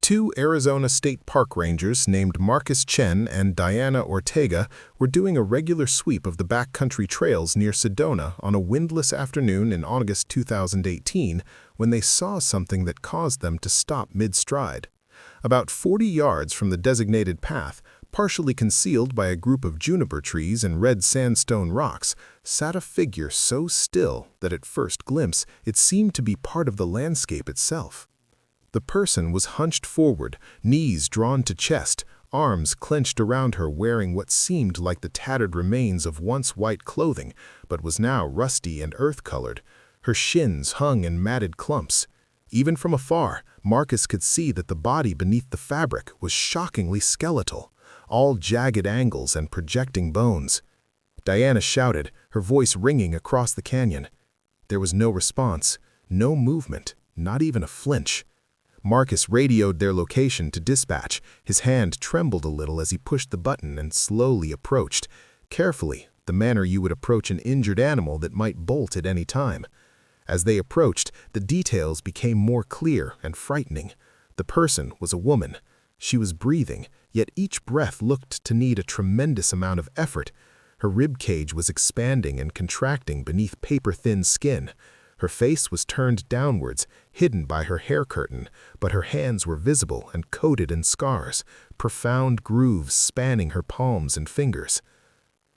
Two Arizona State Park rangers named Marcus Chen and Diana Ortega were doing a regular sweep of the backcountry trails near Sedona on a windless afternoon in August 2018 when they saw something that caused them to stop mid-stride. About 40 yards from the designated path, partially concealed by a group of juniper trees and red sandstone rocks, sat a figure so still that at first glimpse it seemed to be part of the landscape itself. The person was hunched forward, knees drawn to chest, arms clenched around her, wearing what seemed like the tattered remains of once white clothing, but was now rusty and earth-colored. Her shins hung in matted clumps. Even from afar, Marcus could see that the body beneath the fabric was shockingly skeletal, all jagged angles and projecting bones. Diana shouted, her voice ringing across the canyon. There was no response, no movement, not even a flinch. Marcus radioed their location to dispatch. His hand trembled a little as he pushed the button and slowly approached, carefully, the manner you would approach an injured animal that might bolt at any time. As they approached, the details became more clear and frightening. The person was a woman. She was breathing, yet each breath looked to need a tremendous amount of effort. Her rib cage was expanding and contracting beneath paper-thin skin. Her face was turned downwards, hidden by her hair curtain, but her hands were visible and coated in scars, profound grooves spanning her palms and fingers.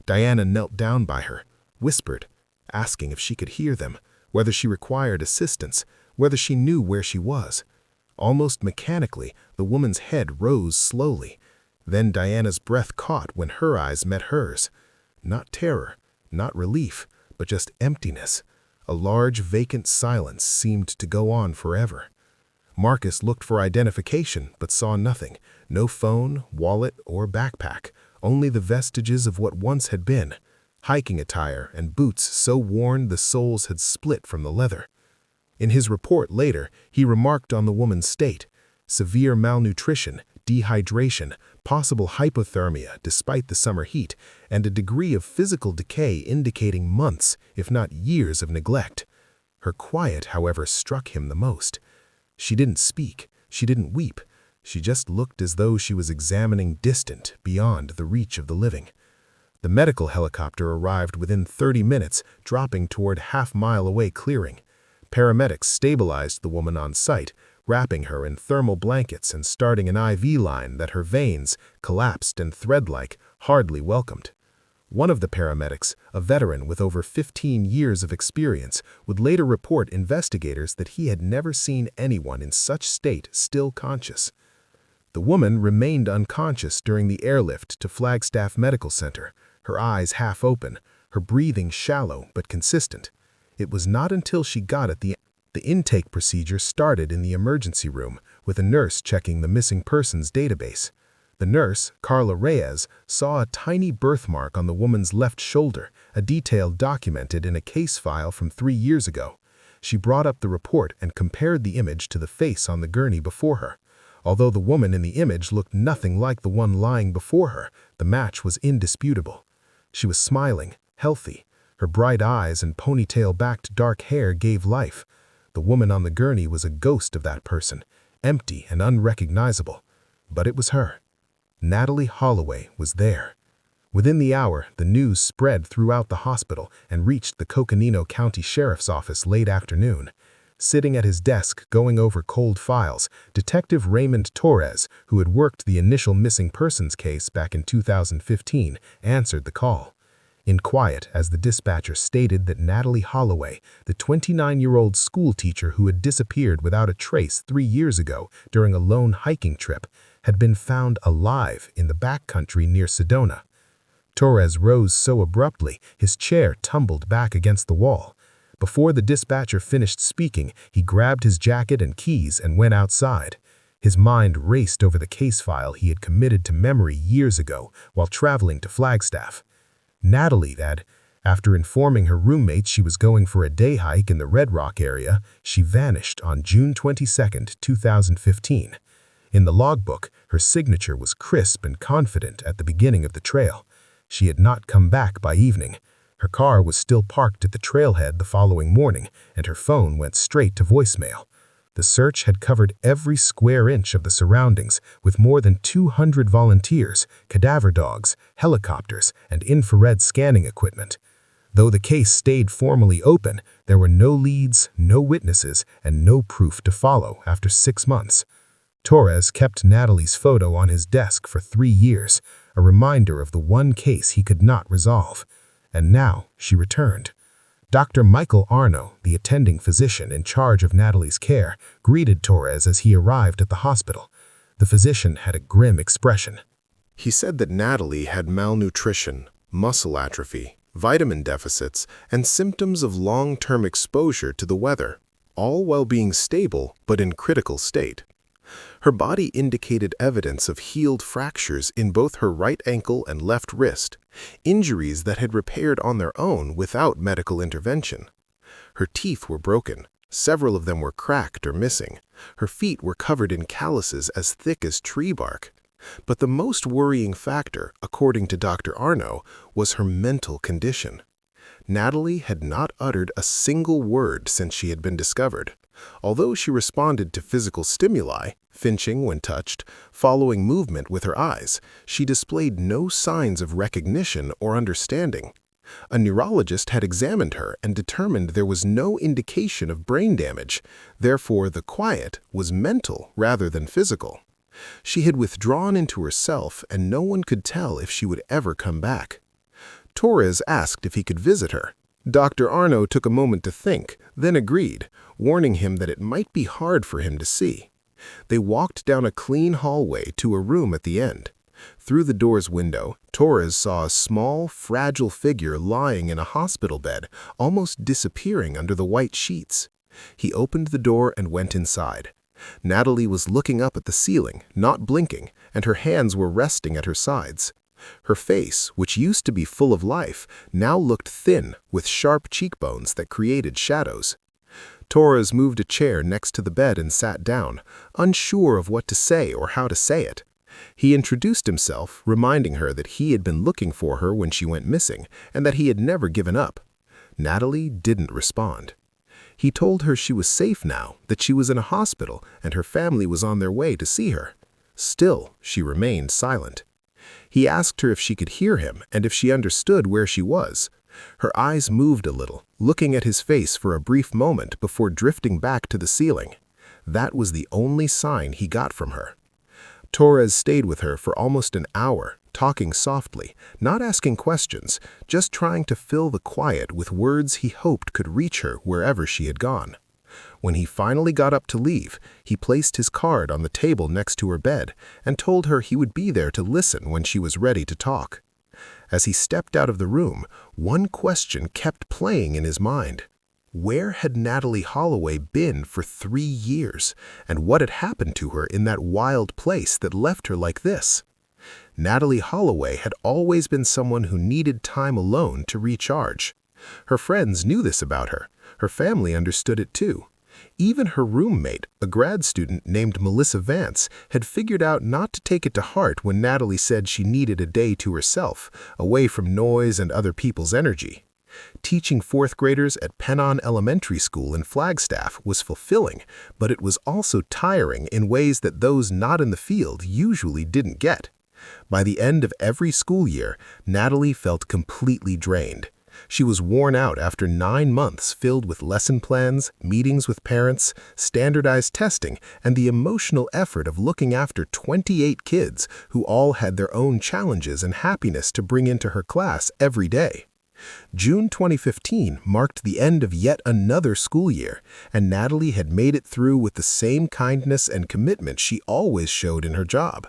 Diana knelt down by her, whispered, asking if she could hear them, whether she required assistance, whether she knew where she was. Almost mechanically, the woman's head rose slowly. Then Diana's breath caught when her eyes met hers. Not terror, not relief, but just emptiness. A large, vacant silence seemed to go on forever. Marcus looked for identification but saw nothing. No phone, wallet, or backpack, only the vestiges of what once had been. Hiking attire and boots so worn the soles had split from the leather. In his report later, he remarked on the woman's state: severe malnutrition, dehydration, possible hypothermia despite the summer heat, and a degree of physical decay indicating months, if not years of neglect. Her quiet, however, struck him the most. She didn't speak, she didn't weep, she just looked as though she was examining distant, beyond the reach of the living. The medical helicopter arrived within 30 minutes, dropping toward half-mile-away clearing. Paramedics stabilized the woman on site, wrapping her in thermal blankets and starting an IV line that her veins, collapsed and thread-like, hardly welcomed. One of the paramedics, a veteran with over 15 years of experience, would later report investigators that he had never seen anyone in such state still conscious. The woman remained unconscious during the airlift to Flagstaff Medical Center, her eyes half open, her breathing shallow but consistent. It was not until she got at the intake procedure started in the emergency room, with a nurse checking the missing persons database. The nurse, Carla Reyes, saw a tiny birthmark on the woman's left shoulder, a detail documented in a case file from 3 years ago. She brought up the report and compared the image to the face on the gurney before her. Although the woman in the image looked nothing like the one lying before her, the match was indisputable. She was smiling, healthy. Her bright eyes and ponytail-backed dark hair gave life. The woman on the gurney was a ghost of that person, empty and unrecognizable. But it was her. Natalie Holloway was there. Within the hour, the news spread throughout the hospital and reached the Coconino County Sheriff's Office late afternoon. Sitting at his desk going over cold files, Detective Raymond Torres, who had worked the initial missing persons case back in 2015, answered the call. In quiet, as the dispatcher stated that Natalie Holloway, the 29-year-old school teacher who had disappeared without a trace 3 years ago during a lone hiking trip, had been found alive in the backcountry near Sedona. Torres rose so abruptly, his chair tumbled back against the wall. Before the dispatcher finished speaking, he grabbed his jacket and keys and went outside. His mind raced over the case file he had committed to memory years ago while traveling to Flagstaff. Natalie had, after informing her roommates she was going for a day hike in the Red Rock area, she vanished on June 22, 2015. In the logbook, her signature was crisp and confident at the beginning of the trail. She had not come back by evening. Her car was still parked at the trailhead the following morning, and her phone went straight to voicemail. The search had covered every square inch of the surroundings with more than 200 volunteers, cadaver dogs, helicopters, and infrared scanning equipment. Though the case stayed formally open, there were no leads, no witnesses, and no proof to follow after 6 months. Torres kept Natalie's photo on his desk for 3 years, a reminder of the one case he could not resolve. And now she returned. Dr. Michael Arno, the attending physician in charge of Natalie's care, greeted Torres as he arrived at the hospital. The physician had a grim expression. He said that Natalie had malnutrition, muscle atrophy, vitamin deficits, and symptoms of long-term exposure to the weather, all while being stable but in critical state. Her body indicated evidence of healed fractures in both her right ankle and left wrist, injuries that had repaired on their own without medical intervention. Her teeth were broken, several of them were cracked or missing. Her feet were covered in calluses as thick as tree bark. But the most worrying factor, according to Dr. Arno, was her mental condition. Natalie had not uttered a single word since she had been discovered. Although she responded to physical stimuli, flinching when touched, following movement with her eyes, she displayed no signs of recognition or understanding. A neurologist had examined her and determined there was no indication of brain damage. Therefore, the quiet was mental rather than physical. She had withdrawn into herself, and no one could tell if she would ever come back. Torres asked if he could visit her. Dr. Arno took a moment to think, then agreed, warning him that it might be hard for him to see. They walked down a clean hallway to a room at the end. Through the door's window, Torres saw a small, fragile figure lying in a hospital bed, almost disappearing under the white sheets. He opened the door and went inside. Natalie was looking up at the ceiling, not blinking, and her hands were resting at her sides. Her face, which used to be full of life, now looked thin, with sharp cheekbones that created shadows. Torres moved a chair next to the bed and sat down, unsure of what to say or how to say it. He introduced himself, reminding her that he had been looking for her when she went missing, and that he had never given up. Natalie didn't respond. He told her she was safe now, that she was in a hospital, and her family was on their way to see her. Still, she remained silent. He asked her if she could hear him and if she understood where she was. Her eyes moved a little, looking at his face for a brief moment before drifting back to the ceiling. That was the only sign he got from her. Torres stayed with her for almost an hour, talking softly, not asking questions, just trying to fill the quiet with words he hoped could reach her wherever she had gone. When he finally got up to leave, he placed his card on the table next to her bed and told her he would be there to listen when she was ready to talk. As he stepped out of the room, one question kept playing in his mind. Where had Natalie Holloway been for 3 years, and what had happened to her in that wild place that left her like this? Natalie Holloway had always been someone who needed time alone to recharge. Her friends knew this about her. Her family understood it too. Even her roommate, a grad student named Melissa Vance, had figured out not to take it to heart when Natalie said she needed a day to herself, away from noise and other people's energy. Teaching 4th graders at Pennon Elementary School in Flagstaff was fulfilling, but it was also tiring in ways that those not in the field usually didn't get. By the end of every school year, Natalie felt completely drained. She was worn out after 9 months filled with lesson plans, meetings with parents, standardized testing, and the emotional effort of looking after 28 kids who all had their own challenges and happiness to bring into her class every day. June 2015 marked the end of yet another school year, and Natalie had made it through with the same kindness and commitment she always showed in her job.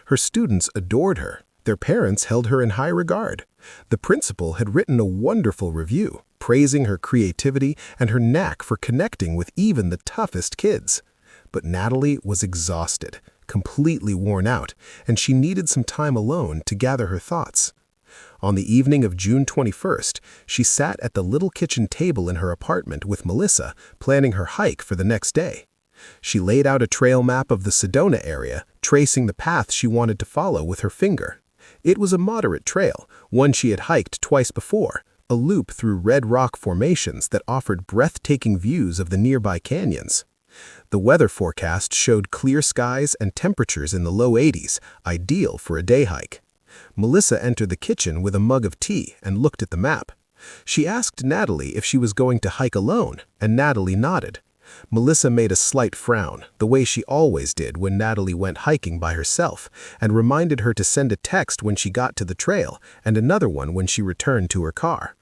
Her students adored her. Their parents held her in high regard. The principal had written a wonderful review, praising her creativity and her knack for connecting with even the toughest kids. But Natalie was exhausted, completely worn out, and she needed some time alone to gather her thoughts. On the evening of June 21st, she sat at the little kitchen table in her apartment with Melissa, planning her hike for the next day. She laid out a trail map of the Sedona area, tracing the path she wanted to follow with her finger. It was a moderate trail, one she had hiked twice before, a loop through red rock formations that offered breathtaking views of the nearby canyons. The weather forecast showed clear skies and temperatures in the low 80s, ideal for a day hike. Melissa entered the kitchen with a mug of tea and looked at the map. She asked Natalie if she was going to hike alone, and Natalie nodded. Melissa made a slight frown, the way she always did when Natalie went hiking by herself, and reminded her to send a text when she got to the trail and another one when she returned to her car.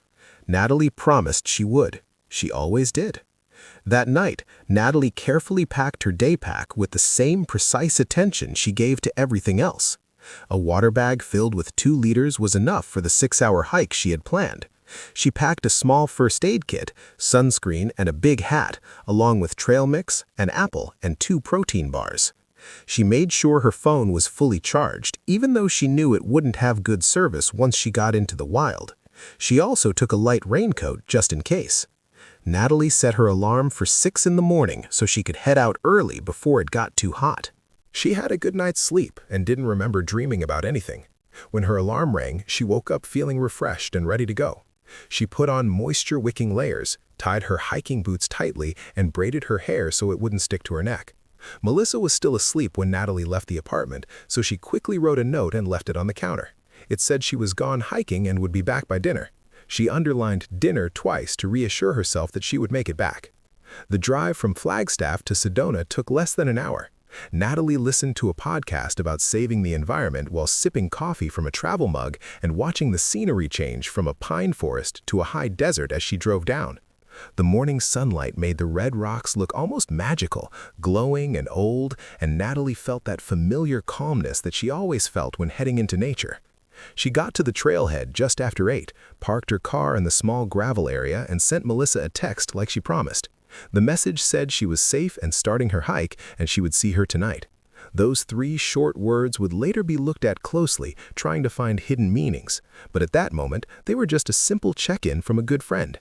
Natalie promised she would. She always did. That night, Natalie carefully packed her day pack with the same precise attention she gave to everything else. A water bag filled with 2 liters was enough for the 6-hour hike she had planned. She packed a small first aid kit, sunscreen, and a big hat, along with trail mix, an apple, and 2 protein bars. She made sure her phone was fully charged, even though she knew it wouldn't have good service once she got into the wild. She also took a light raincoat just in case. Natalie set her alarm for 6 in the morning so she could head out early before it got too hot. She had a good night's sleep and didn't remember dreaming about anything. When her alarm rang, she woke up feeling refreshed and ready to go. She put on moisture-wicking layers, tied her hiking boots tightly, and braided her hair so it wouldn't stick to her neck. Melissa was still asleep when Natalie left the apartment, so she quickly wrote a note and left it on the counter. It said she was gone hiking and would be back by dinner. She underlined dinner twice to reassure herself that she would make it back. The drive from Flagstaff to Sedona took less than an hour. Natalie listened to a podcast about saving the environment while sipping coffee from a travel mug and watching the scenery change from a pine forest to a high desert as she drove down. The morning sunlight made the red rocks look almost magical, glowing and old, and Natalie felt that familiar calmness that she always felt when heading into nature. She got to the trailhead just after 8, parked her car in the small gravel area, and sent Melissa a text like she promised. The message said she was safe and starting her hike, and she would see her tonight. Those 3 short words would later be looked at closely, trying to find hidden meanings, but at that moment, they were just a simple check-in from a good friend.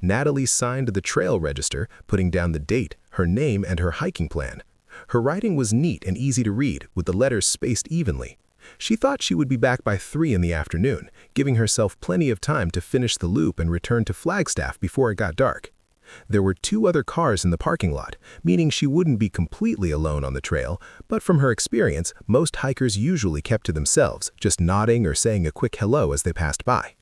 Natalie signed the trail register, putting down the date, her name, and her hiking plan. Her writing was neat and easy to read, with the letters spaced evenly. She thought she would be back by 3 in the afternoon, giving herself plenty of time to finish the loop and return to Flagstaff before it got dark. There were 2 other cars in the parking lot, meaning she wouldn't be completely alone on the trail, but from her experience, most hikers usually kept to themselves, just nodding or saying a quick hello as they passed by.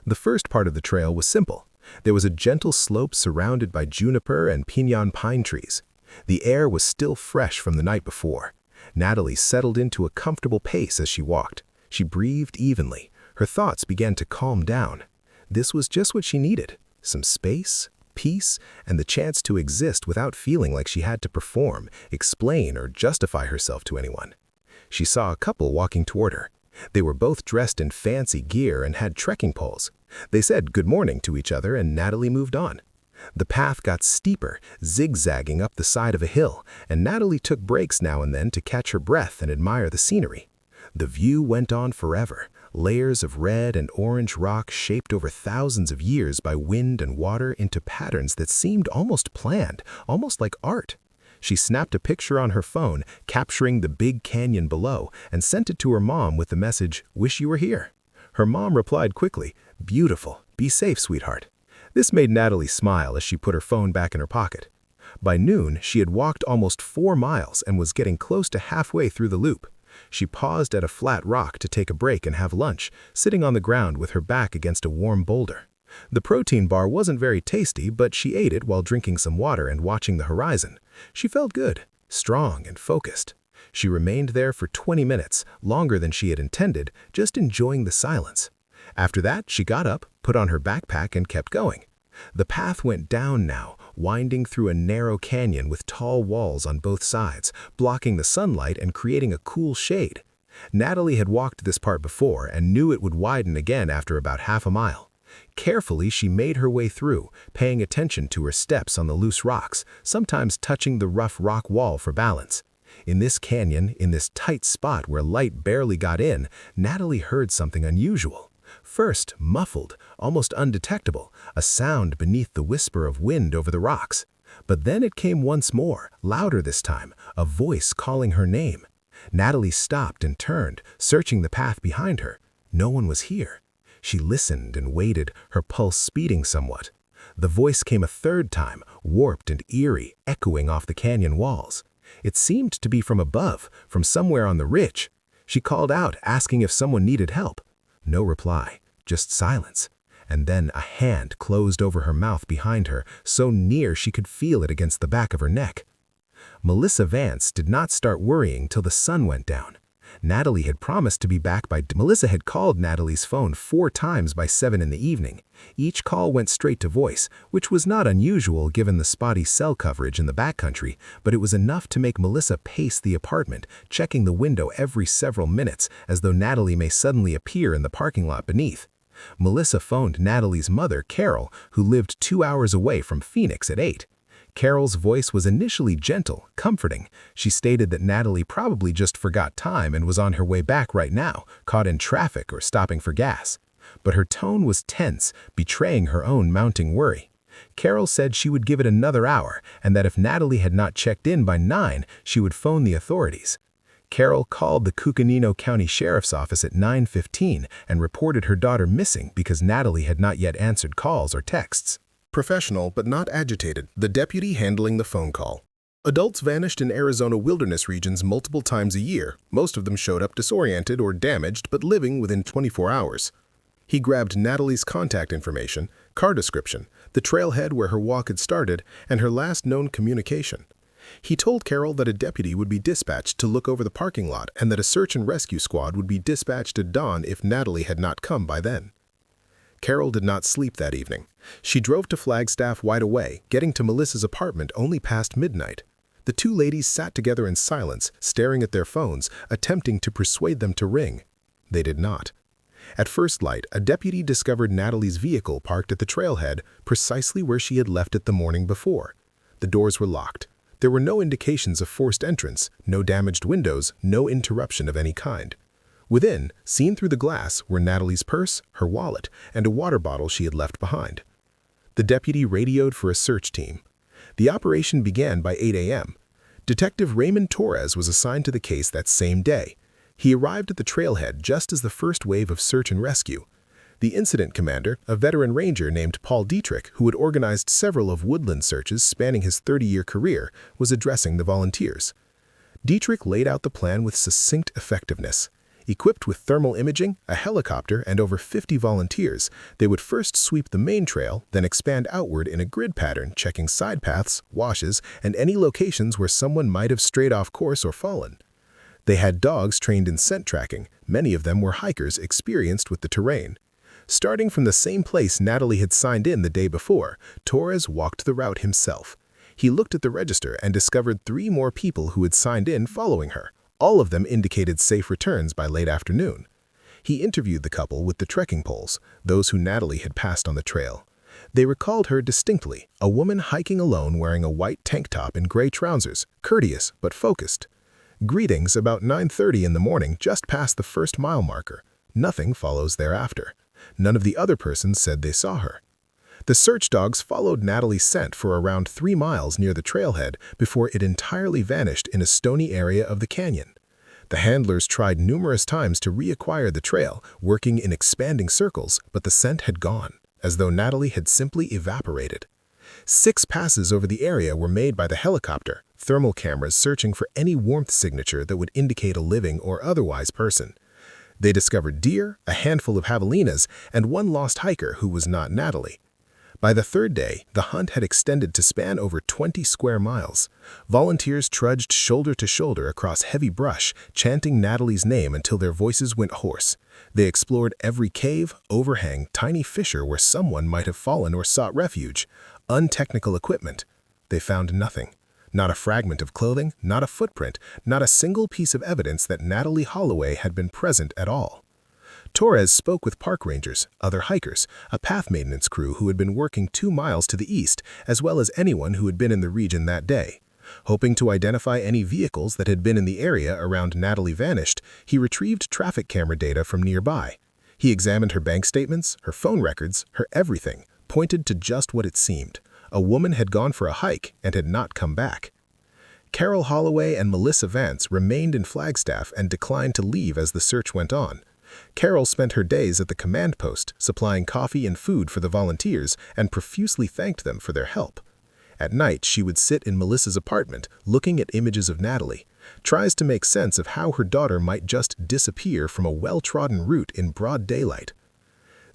The first part of the trail was simple. There was a gentle slope surrounded by juniper and piñon pine trees. The air was still fresh from the night before. Natalie settled into a comfortable pace as she walked. She breathed evenly. Her thoughts began to calm down. This was just what she needed: some space, peace, and the chance to exist without feeling like she had to perform, explain, or justify herself to anyone. She saw a couple walking toward her. They were both dressed in fancy gear and had trekking poles. They said good morning to each other, and Natalie moved on. The path got steeper, zigzagging up the side of a hill, and Natalie took breaks now and then to catch her breath and admire the scenery. The view went on forever, layers of red and orange rock shaped over thousands of years by wind and water into patterns that seemed almost planned, almost like art. She snapped a picture on her phone, capturing the big canyon below, and sent it to her mom with the message, "Wish you were here." Her mom replied quickly, "Beautiful. Be safe, sweetheart." This made Natalie smile as she put her phone back in her pocket. By noon, she had walked almost 4 miles and was getting close to halfway through the loop. She paused at a flat rock to take a break and have lunch, sitting on the ground with her back against a warm boulder. The protein bar wasn't very tasty, but she ate it while drinking some water and watching the horizon. She felt good, strong, and focused. She remained there for 20 minutes, longer than she had intended, just enjoying the silence. After that, she got up, put on her backpack, and kept going. The path went down now, winding through a narrow canyon with tall walls on both sides, blocking the sunlight and creating a cool shade. Natalie had walked this part before and knew it would widen again after about half a mile. Carefully, she made her way through, paying attention to her steps on the loose rocks, sometimes touching the rough rock wall for balance. In this canyon, in this tight spot where light barely got in, Natalie heard something unusual. First, muffled, almost undetectable, a sound beneath the whisper of wind over the rocks. But then it came once more, louder this time, a voice calling her name. Natalie stopped and turned, searching the path behind her. No one was here. She listened and waited, her pulse speeding somewhat. The voice came a third time, warped and eerie, echoing off the canyon walls. It seemed to be from above, from somewhere on the ridge. She called out, asking if someone needed help. No reply, just silence. And then a hand closed over her mouth behind her, so near she could feel it against the back of her neck. Melissa Vance did not start worrying till the sun went down. Natalie had promised to be back by... Melissa had called Natalie's phone 4 times by 7 in the evening. Each call went straight to voice, which was not unusual given the spotty cell coverage in the backcountry, but it was enough to make Melissa pace the apartment, checking the window every several minutes as though Natalie may suddenly appear in the parking lot beneath. Melissa phoned Natalie's mother, Carol, who lived 2 hours away from Phoenix at 8. Carol's voice was initially gentle, comforting. She stated that Natalie probably just forgot time and was on her way back right now, caught in traffic or stopping for gas. But her tone was tense, betraying her own mounting worry. Carol said she would give it another hour and that if Natalie had not checked in by 9, she would phone the authorities. Carol called the Cucamonga County Sheriff's Office at 9:15 and reported her daughter missing because Natalie had not yet answered calls or texts. Professional but not agitated, the deputy handling the phone call. Adults vanished in Arizona wilderness regions multiple times a year. Most of them showed up disoriented or damaged but living within 24 hours. He grabbed Natalie's contact information, car description, the trailhead where her walk had started, and her last known communication. He told Carol that a deputy would be dispatched to look over the parking lot and that a search and rescue squad would be dispatched at dawn if Natalie had not come by then. Carol did not sleep that evening. She drove to Flagstaff wide awake, getting to Melissa's apartment only past midnight. The two ladies sat together in silence, staring at their phones, attempting to persuade them to ring. They did not. At first light, a deputy discovered Natalie's vehicle parked at the trailhead, precisely where she had left it the morning before. The doors were locked. There were no indications of forced entrance, no damaged windows, no interruption of any kind. Within, seen through the glass, were Natalie's purse, her wallet, and a water bottle she had left behind. The deputy radioed for a search team. The operation began by 8 a.m. Detective Raymond Torres was assigned to the case that same day. He arrived at the trailhead just as the first wave of search and rescue. The incident commander, a veteran ranger named Paul Dietrich, who had organized several of woodland searches spanning his 30-year career, was addressing the volunteers. Dietrich laid out the plan with succinct effectiveness. Equipped with thermal imaging, a helicopter, and over 50 volunteers, they would first sweep the main trail, then expand outward in a grid pattern, checking side paths, washes, and any locations where someone might have strayed off course or fallen. They had dogs trained in scent tracking. Many of them were hikers experienced with the terrain. Starting from the same place Natalie had signed in the day before, Torres walked the route himself. He looked at the register and discovered 3 more people who had signed in following her. All of them indicated safe returns by late afternoon. He interviewed the couple with the trekking poles, those who Natalie had passed on the trail. They recalled her distinctly, a woman hiking alone wearing a white tank top and gray trousers, courteous but focused. Greetings about 9:30 in the morning just past the first mile marker. Nothing follows thereafter. None of the other persons said they saw her. The search dogs followed Natalie's scent for around 3 miles near the trailhead before it entirely vanished in a stony area of the canyon. The handlers tried numerous times to reacquire the trail, working in expanding circles, but the scent had gone, as though Natalie had simply evaporated. 6 passes over the area were made by the helicopter, thermal cameras searching for any warmth signature that would indicate a living or otherwise person. They discovered deer, a handful of javelinas, and 1 lost hiker who was not Natalie. By the 3rd day, the hunt had extended to span over 20 square miles. Volunteers trudged shoulder to shoulder across heavy brush, chanting Natalie's name until their voices went hoarse. They explored every cave, overhang, tiny fissure where someone might have fallen or sought refuge. Untechnical equipment. They found nothing. Not a fragment of clothing, not a footprint, not a single piece of evidence that Natalie Holloway had been present at all. Torres spoke with park rangers, other hikers, a path maintenance crew who had been working 2 miles to the east, as well as anyone who had been in the region that day. Hoping to identify any vehicles that had been in the area around Natalie vanished, he retrieved traffic camera data from nearby. He examined her bank statements, her phone records, her everything, pointed to just what it seemed. A woman had gone for a hike and had not come back. Carol Holloway and Melissa Vance remained in Flagstaff and declined to leave as the search went on. Carol spent her days at the command post, supplying coffee and food for the volunteers and profusely thanked them for their help. At night, she would sit in Melissa's apartment, looking at images of Natalie, tries to make sense of how her daughter might just disappear from a well-trodden route in broad daylight.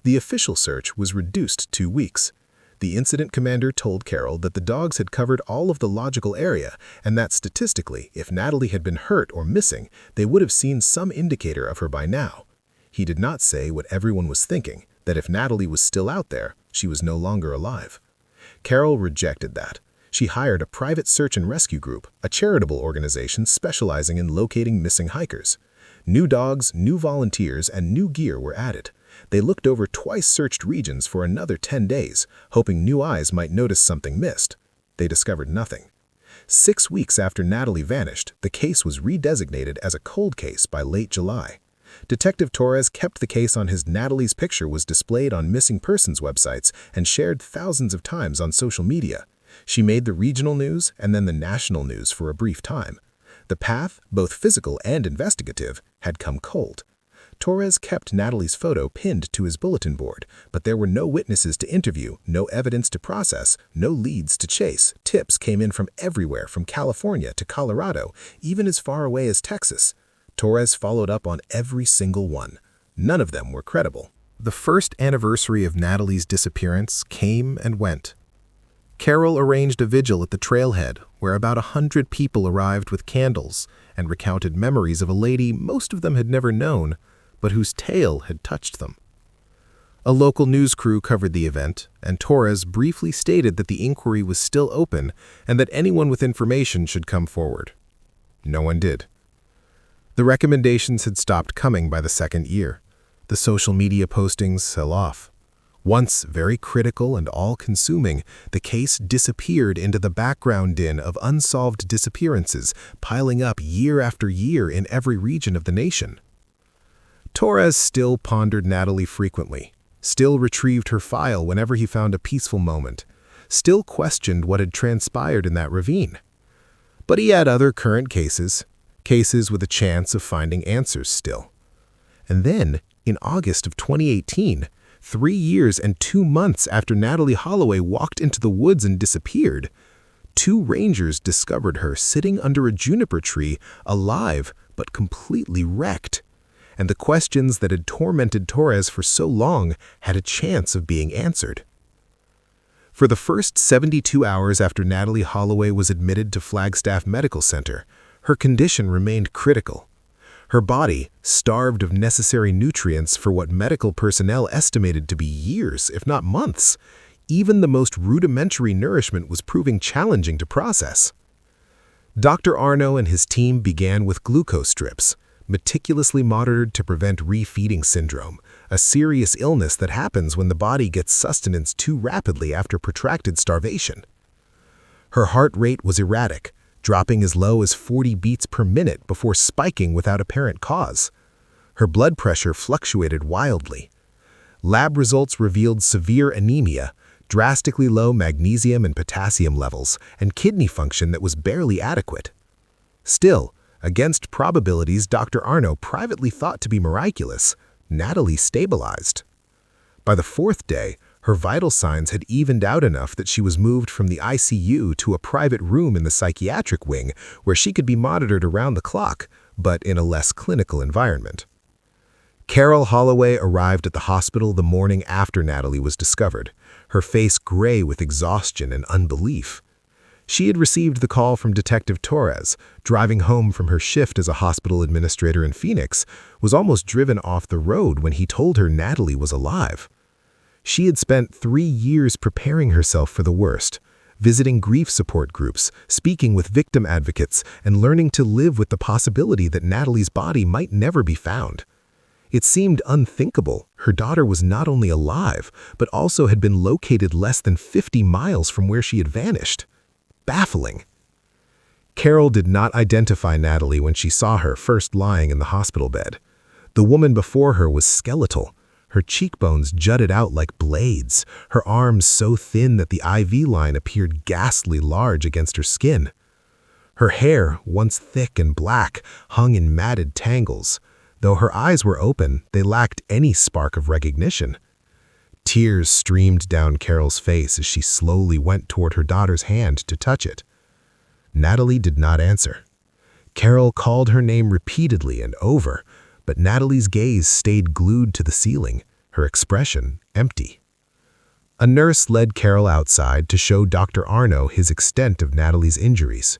The official search was reduced to 2 weeks. The incident commander told Carol that the dogs had covered all of the logical area and that statistically, if Natalie had been hurt or missing, they would have seen some indicator of her by now. He did not say what everyone was thinking, that if Natalie was still out there, she was no longer alive. Carol rejected that. She hired a private search and rescue group, a charitable organization specializing in locating missing hikers. New dogs, new volunteers, and new gear were added. They looked over twice-searched regions for another 10 days, hoping new eyes might notice something missed. They discovered nothing. 6 weeks after Natalie vanished, the case was redesignated as a cold case by late July. Detective Torres kept the case on his Natalie's picture was displayed on missing persons websites and shared thousands of times on social media. She made the regional news and then the national news for a brief time. The path, both physical and investigative, had come cold. Torres kept Natalie's photo pinned to his bulletin board, but there were no witnesses to interview, no evidence to process, no leads to chase. Tips came in from everywhere, from California to Colorado, even as far away as Texas. Torres followed up on every single one. None of them were credible. The first anniversary of Natalie's disappearance came and went. Carol arranged a vigil at the trailhead, where about 100 people arrived with candles and recounted memories of a lady most of them had never known, but whose tale had touched them. A local news crew covered the event, and Torres briefly stated that the inquiry was still open and that anyone with information should come forward. No one did. The recommendations had stopped coming by the second year. The social media postings fell off. Once very critical and all-consuming, the case disappeared into the background din of unsolved disappearances piling up year after year in every region of the nation. Torres still pondered Natalie frequently, still retrieved her file whenever he found a peaceful moment, still questioned what had transpired in that ravine. But he had other current cases with a chance of finding answers still. And then, in August of 2018, 3 years and 2 months after Natalie Holloway walked into the woods and disappeared, 2 rangers discovered her sitting under a juniper tree, alive but completely wrecked. And the questions that had tormented Torres for so long had a chance of being answered. For the first 72 hours after Natalie Holloway was admitted to Flagstaff Medical Center, her condition remained critical. Her body, starved of necessary nutrients for what medical personnel estimated to be years, if not months, even the most rudimentary nourishment was proving challenging to process. Dr. Arno and his team began with glucose strips, meticulously monitored to prevent refeeding syndrome, a serious illness that happens when the body gets sustenance too rapidly after protracted starvation. Her heart rate was erratic, dropping as low as 40 beats per minute before spiking without apparent cause. Her blood pressure fluctuated wildly. Lab results revealed severe anemia, drastically low magnesium and potassium levels, and kidney function that was barely adequate. Still, against probabilities Dr. Arno privately thought to be miraculous, Natalie stabilized. By the 4th day, her vital signs had evened out enough that she was moved from the ICU to a private room in the psychiatric wing where she could be monitored around the clock, but in a less clinical environment. Carol Holloway arrived at the hospital the morning after Natalie was discovered, her face gray with exhaustion and unbelief. She had received the call from Detective Torres, driving home from her shift as a hospital administrator in Phoenix, was almost driven off the road when he told her Natalie was alive. She had spent 3 years preparing herself for the worst, visiting grief support groups, speaking with victim advocates, and learning to live with the possibility that Natalie's body might never be found. It seemed unthinkable her daughter was not only alive, but also had been located less than 50 miles from where she had vanished. Baffling. Carol did not identify Natalie when she saw her first lying in the hospital bed. The woman before her was skeletal. Her cheekbones jutted out like blades, her arms so thin that the IV line appeared ghastly large against her skin. Her hair, once thick and black, hung in matted tangles. Though her eyes were open, they lacked any spark of recognition. Tears streamed down Carol's face as she slowly went toward her daughter's hand to touch it. Natalie did not answer. Carol called her name repeatedly and over, but Natalie's gaze stayed glued to the ceiling, her expression empty. A nurse led Carol outside to show Dr. Arno his extent of Natalie's injuries.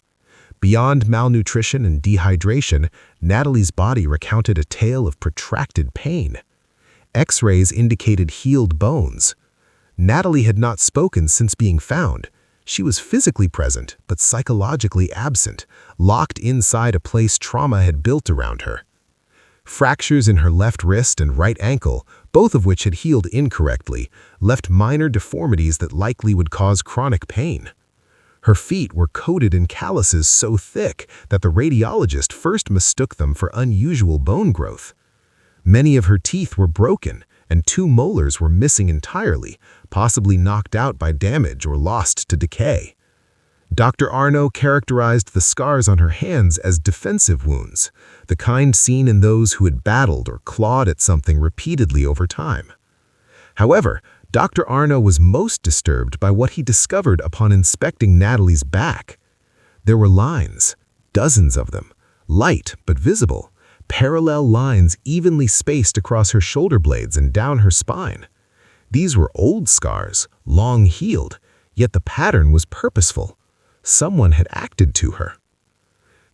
Beyond malnutrition and dehydration, Natalie's body recounted a tale of protracted pain. X-rays indicated healed bones. Natalie had not spoken since being found. She was physically present, but psychologically absent, locked inside a place trauma had built around her. Fractures in her left wrist and right ankle, both of which had healed incorrectly, left minor deformities that likely would cause chronic pain. Her feet were coated in calluses so thick that the radiologist first mistook them for unusual bone growth. Many of her teeth were broken, and 2 molars were missing entirely, possibly knocked out by damage or lost to decay. Dr. Arno characterized the scars on her hands as defensive wounds, the kind seen in those who had battled or clawed at something repeatedly over time. However, Dr. Arno was most disturbed by what he discovered upon inspecting Natalie's back. There were lines, dozens of them, light but visible, parallel lines evenly spaced across her shoulder blades and down her spine. These were old scars, long healed, yet the pattern was purposeful. Someone had acted to her.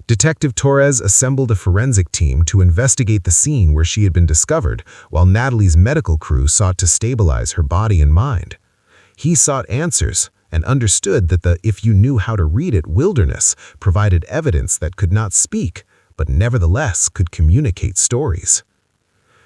Detective Torres assembled a forensic team to investigate the scene where she had been discovered, while Natalie's medical crew sought to stabilize her body and mind. He sought answers and understood that the "if you knew how to read it" wilderness provided evidence that could not speak, but nevertheless could communicate stories.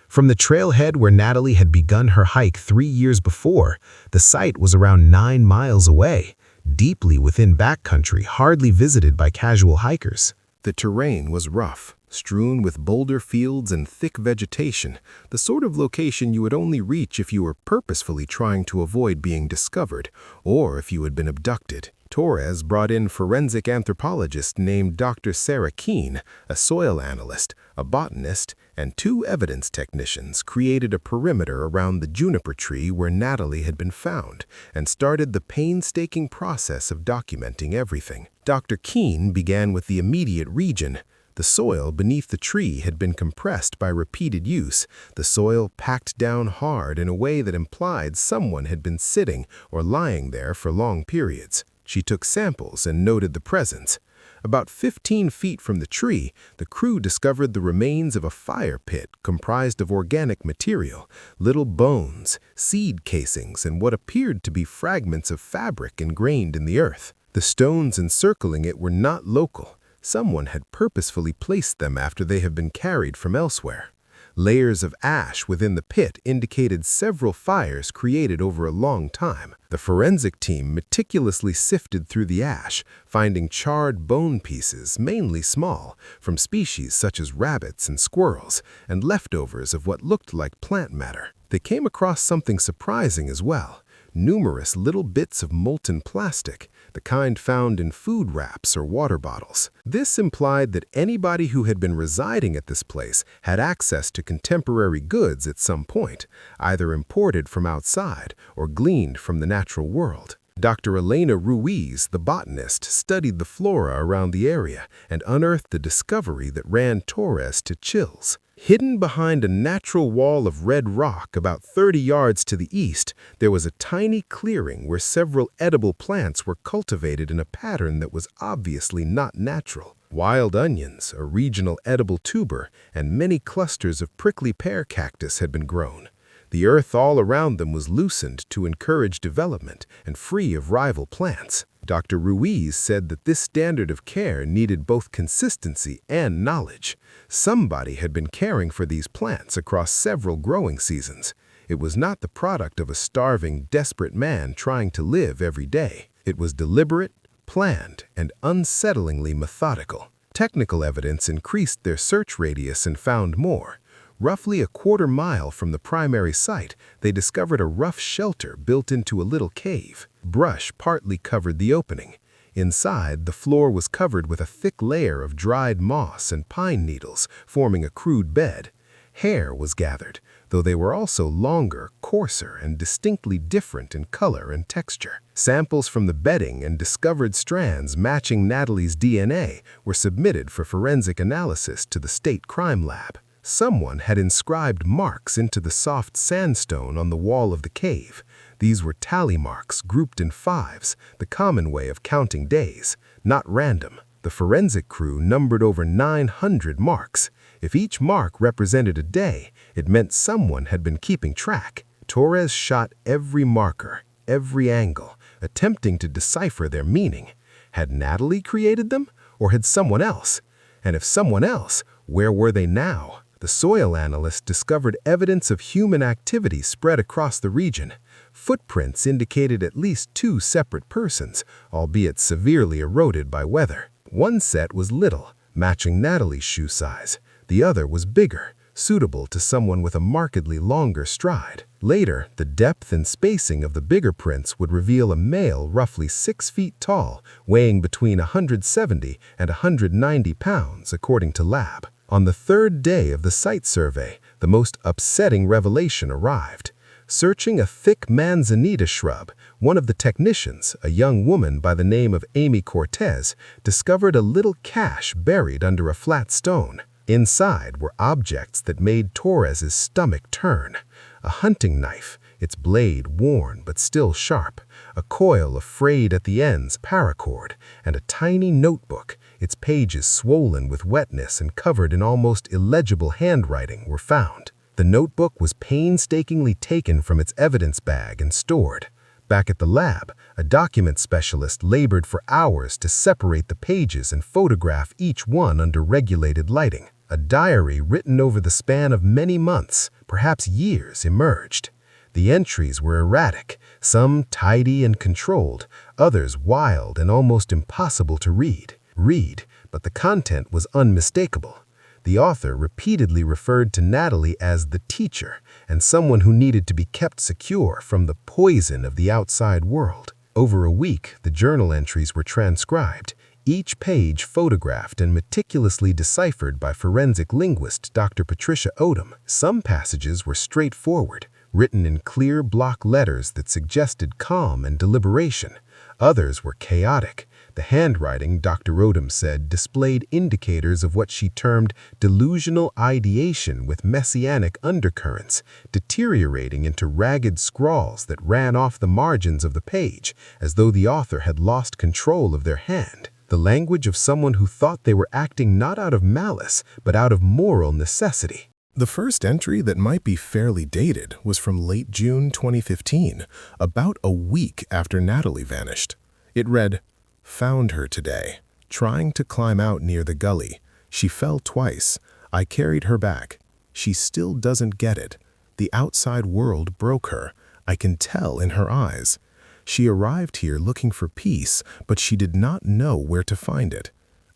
From the trailhead where Natalie had begun her hike 3 years before, the site was around 9 miles away, deeply within backcountry hardly visited by casual hikers. The terrain was rough, strewn with boulder fields and thick vegetation, the sort of location you would only reach if you were purposefully trying to avoid being discovered, or if you had been abducted. Torres brought in forensic anthropologist named Dr. Sarah Keene, a soil analyst, a botanist, and 2 evidence technicians created a perimeter around the juniper tree where Natalie had been found and started the painstaking process of documenting everything. Dr. Keene began with the immediate region. The soil beneath the tree had been compressed by repeated use, the soil packed down hard in a way that implied someone had been sitting or lying there for long periods. She took samples and noted the presence. About 15 feet from the tree, the crew discovered the remains of a fire pit comprised of organic material, little bones, seed casings, and what appeared to be fragments of fabric ingrained in the earth. The stones encircling it were not local. Someone had purposefully placed them after they had been carried from elsewhere. Layers of ash within the pit indicated several fires created over a long time. The forensic team meticulously sifted through the ash, finding charred bone pieces, mainly small, from species such as rabbits and squirrels, and leftovers of what looked like plant matter. They came across something surprising as well: numerous little bits of molten plastic, the kind found in food wraps or water bottles. This implied that anybody who had been residing at this place had access to contemporary goods at some point, either imported from outside or gleaned from the natural world. Dr. Elena Ruiz, the botanist, studied the flora around the area and unearthed the discovery that ran Torres to chills. Hidden behind a natural wall of red rock about 30 yards to the east, there was a tiny clearing where several edible plants were cultivated in a pattern that was obviously not natural. Wild onions, a regional edible tuber, and many clusters of prickly pear cactus had been grown. The earth all around them was loosened to encourage development and free of rival plants. Dr. Ruiz said that this standard of care needed both consistency and knowledge. Somebody had been caring for these plants across several growing seasons. It was not the product of a starving, desperate man trying to live every day. It was deliberate, planned, and unsettlingly methodical. Technical evidence increased their search radius and found more. Roughly a quarter-mile from the primary site, they discovered a rough shelter built into a little cave. Brush partly covered the opening. Inside, the floor was covered with a thick layer of dried moss and pine needles, forming a crude bed. Hair was gathered, though they were also longer, coarser, and distinctly different in color and texture. Samples from the bedding and discovered strands matching Natalie's DNA were submitted for forensic analysis to the state crime lab. Someone had inscribed marks into the soft sandstone on the wall of the cave. These were tally marks grouped in fives, the common way of counting days, not random. The forensic crew numbered over 900 marks. If each mark represented a day, it meant someone had been keeping track. Torres shot every marker, every angle, attempting to decipher their meaning. Had Natalie created them, or had someone else? And if someone else, where were they now? The soil analyst discovered evidence of human activity spread across the region. Footprints indicated at least 2 separate persons, albeit severely eroded by weather. One set was little, matching Natalie's shoe size. The other was bigger, suitable to someone with a markedly longer stride. Later, the depth and spacing of the bigger prints would reveal a male roughly 6 feet tall, weighing between 170 and 190 pounds, according to lab. On the 3rd day of the site survey, the most upsetting revelation arrived. Searching a thick manzanita shrub, one of the technicians, a young woman by the name of Amy Cortez, discovered a little cache buried under a flat stone. Inside were objects that made Torres's stomach turn. A hunting knife, its blade worn but still sharp, a coil of frayed at the ends paracord, and a tiny notebook, its pages swollen with wetness and covered in almost illegible handwriting, were found. The notebook was painstakingly taken from its evidence bag and stored. Back at the lab, a document specialist labored for hours to separate the pages and photograph each one under regulated lighting. A diary written over the span of many months, perhaps years, emerged. The entries were erratic, some tidy and controlled, others wild and almost impossible to read, but the content was unmistakable. The author repeatedly referred to Natalie as the teacher and someone who needed to be kept secure from the poison of the outside world. Over a week, the journal entries were transcribed, each page photographed and meticulously deciphered by forensic linguist Dr. Patricia Odom. Some passages were straightforward, written in clear block letters that suggested calm and deliberation. Others were chaotic. The handwriting, Dr. Odom said, displayed indicators of what she termed delusional ideation with messianic undercurrents, deteriorating into ragged scrawls that ran off the margins of the page, as though the author had lost control of their hand. The language of someone who thought they were acting not out of malice, but out of moral necessity. The first entry that might be fairly dated was from late June 2015, about a week after Natalie vanished. It read, "Found her today. Trying to climb out near the gully. She fell twice. I carried her back. She still doesn't get it. The outside world broke her. I can tell in her eyes. She arrived here looking for peace, but she did not know where to find it.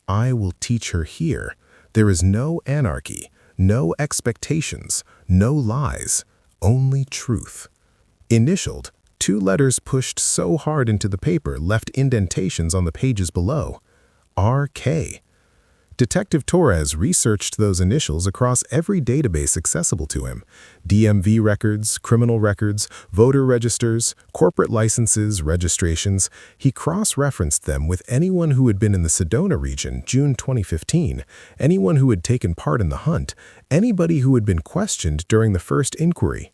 I will teach her here. There is no anarchy. No expectations, no lies, only truth." Initialed, 2 letters pushed so hard into the paper left indentations on the pages below. RK. Detective Torres researched those initials across every database accessible to him: DMV records, criminal records, voter registers, corporate licenses, registrations. He cross-referenced them with anyone who had been in the Sedona region June 2015, anyone who had taken part in the hunt, anybody who had been questioned during the first inquiry.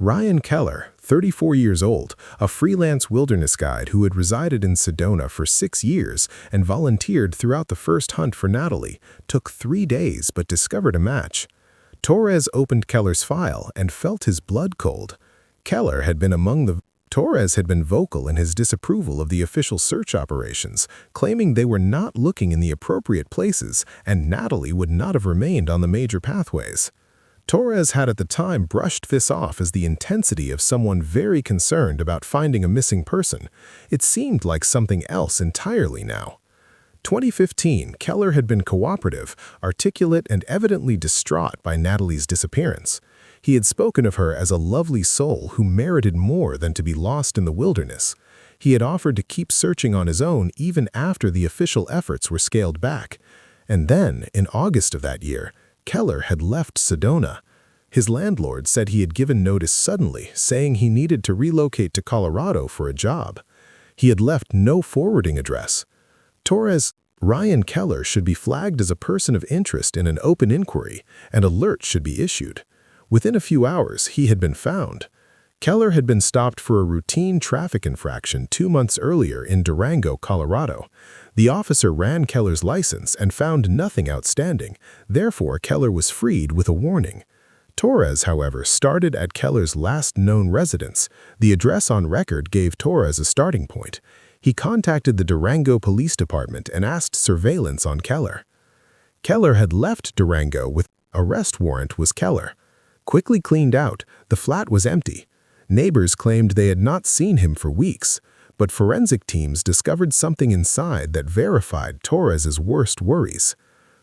Ryan Keller, 34 years old, a freelance wilderness guide who had resided in Sedona for 6 years and volunteered throughout the first hunt for Natalie, took 3 days but discovered a match. Torres opened Keller's file and felt his blood cold. Torres had been vocal in his disapproval of the official search operations, claiming they were not looking in the appropriate places and Natalie would not have remained on the major pathways. Torres had at the time brushed this off as the intensity of someone very concerned about finding a missing person. It seemed like something else entirely now. 2015, Keller had been cooperative, articulate, and evidently distraught by Natalie's disappearance. He had spoken of her as a lovely soul who merited more than to be lost in the wilderness. He had offered to keep searching on his own even after the official efforts were scaled back. And then, in August of that year, Keller had left Sedona. His landlord said he had given notice suddenly, saying he needed to relocate to Colorado for a job. He had left no forwarding address. Torres, Ryan Keller should be flagged as a person of interest in an open inquiry, and alert should be issued. Within a few hours, he had been found. Keller had been stopped for a routine traffic infraction 2 months earlier in Durango, Colorado. The officer ran Keller's license and found nothing outstanding. Therefore, Keller was freed with a warning. Torres, however, started at Keller's last known residence. The address on record gave Torres a starting point. He contacted the Durango Police Department and asked surveillance on Keller. Keller had left Durango with arrest warrant was Keller. Quickly cleaned out, the flat was empty. Neighbors claimed they had not seen him for weeks, but forensic teams discovered something inside that verified Torres's worst worries.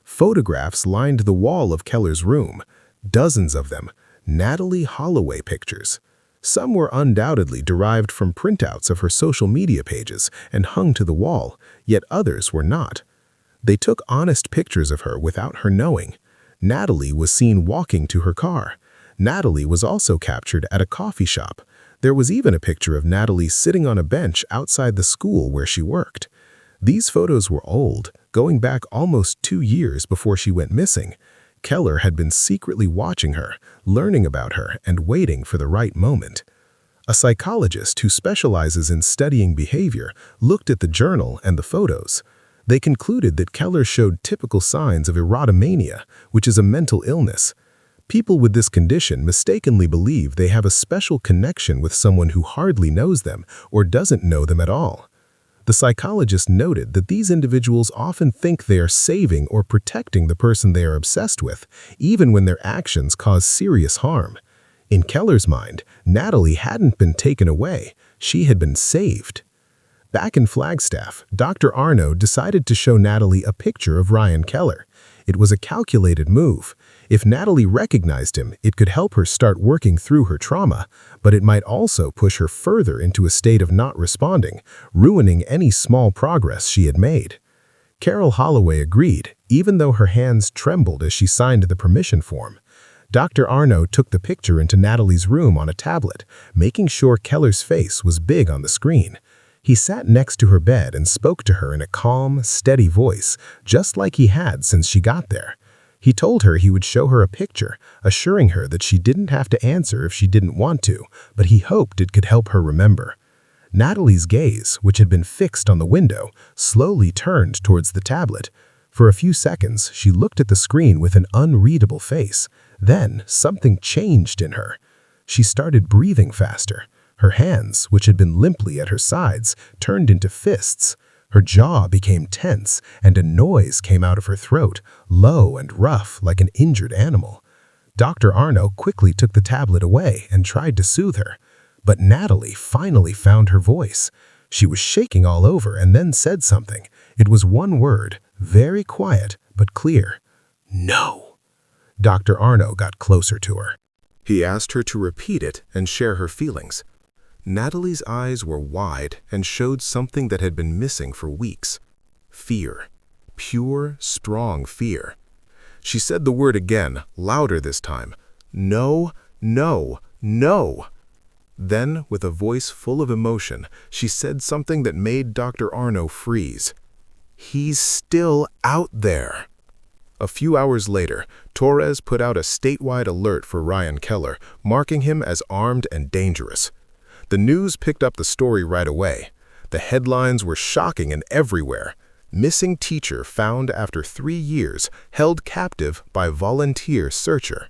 Photographs lined the wall of Keller's room, dozens of them, Natalie Holloway pictures. Some were undoubtedly derived from printouts of her social media pages and hung to the wall, yet others were not. They took honest pictures of her without her knowing. Natalie was seen walking to her car. Natalie was also captured at a coffee shop. There was even a picture of Natalie sitting on a bench outside the school where she worked. These photos were old, going back almost 2 years before she went missing. Keller had been secretly watching her, learning about her, and waiting for the right moment. A psychologist who specializes in studying behavior looked at the journal and the photos. They concluded that Keller showed typical signs of erotomania, which is a mental illness. People with this condition mistakenly believe they have a special connection with someone who hardly knows them or doesn't know them at all. The psychologist noted that these individuals often think they are saving or protecting the person they are obsessed with, even when their actions cause serious harm. In Keller's mind, Natalie hadn't been taken away, she had been saved. Back in Flagstaff, Dr. Arno decided to show Natalie a picture of Ryan Keller. It was a calculated move. If Natalie recognized him, it could help her start working through her trauma, but it might also push her further into a state of not responding, ruining any small progress she had made. Carol Holloway agreed, even though her hands trembled as she signed the permission form. Dr. Arno took the picture into Natalie's room on a tablet, making sure Keller's face was big on the screen. He sat next to her bed and spoke to her in a calm, steady voice, just like he had since she got there. He told her he would show her a picture, assuring her that she didn't have to answer if she didn't want to, but he hoped it could help her remember. Natalie's gaze, which had been fixed on the window, slowly turned towards the tablet. For a few seconds, she looked at the screen with an unreadable face. Then, something changed in her. She started breathing faster. Her hands, which had been limply at her sides, turned into fists. Her jaw became tense, and a noise came out of her throat, low and rough like an injured animal. Dr. Arno quickly took the tablet away and tried to soothe her. But Natalie finally found her voice. She was shaking all over and then said something. It was one word, very quiet but clear. No. Dr. Arno got closer to her. He asked her to repeat it and share her feelings. Natalie's eyes were wide and showed something that had been missing for weeks. Fear. Pure, strong fear. She said the word again, louder this time. No, no, no. Then, with a voice full of emotion, she said something that made Dr. Arno freeze. He's still out there. A few hours later, Torres put out a statewide alert for Ryan Keller, marking him as armed and dangerous. The news picked up the story right away. The headlines were shocking and everywhere. Missing teacher found after 3 years, held captive by volunteer searcher.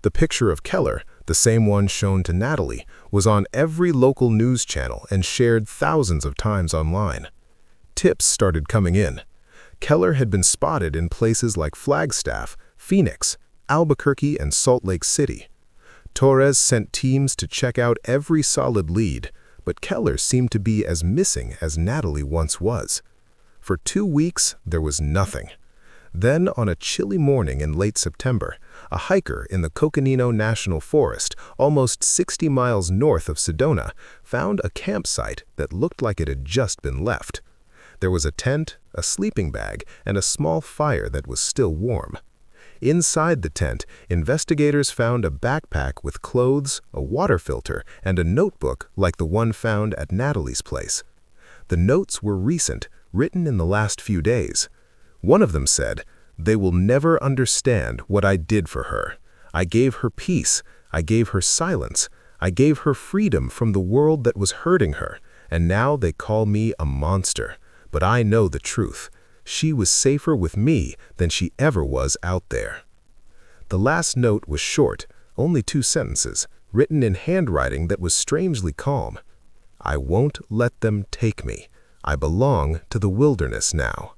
The picture of Keller, the same one shown to Natalie, was on every local news channel and shared thousands of times online. Tips started coming in. Keller had been spotted in places like Flagstaff, Phoenix, Albuquerque, and Salt Lake City. Torres sent teams to check out every solid lead, but Keller seemed to be as missing as Natalie once was. For 2 weeks, there was nothing. Then, on a chilly morning in late September, a hiker in the Coconino National Forest, almost 60 miles north of Sedona, found a campsite that looked like it had just been left. There was a tent, a sleeping bag, and a small fire that was still warm. Inside the tent, investigators found a backpack with clothes, a water filter, and a notebook like the one found at Natalie's place. The notes were recent, written in the last few days. One of them said, "They will never understand what I did for her. I gave her peace. I gave her silence. I gave her freedom from the world that was hurting her, and now they call me a monster. But I know the truth. She was safer with me than she ever was out there." The last note was short, only 2 sentences, written in handwriting that was strangely calm. "I won't let them take me. I belong to the wilderness now."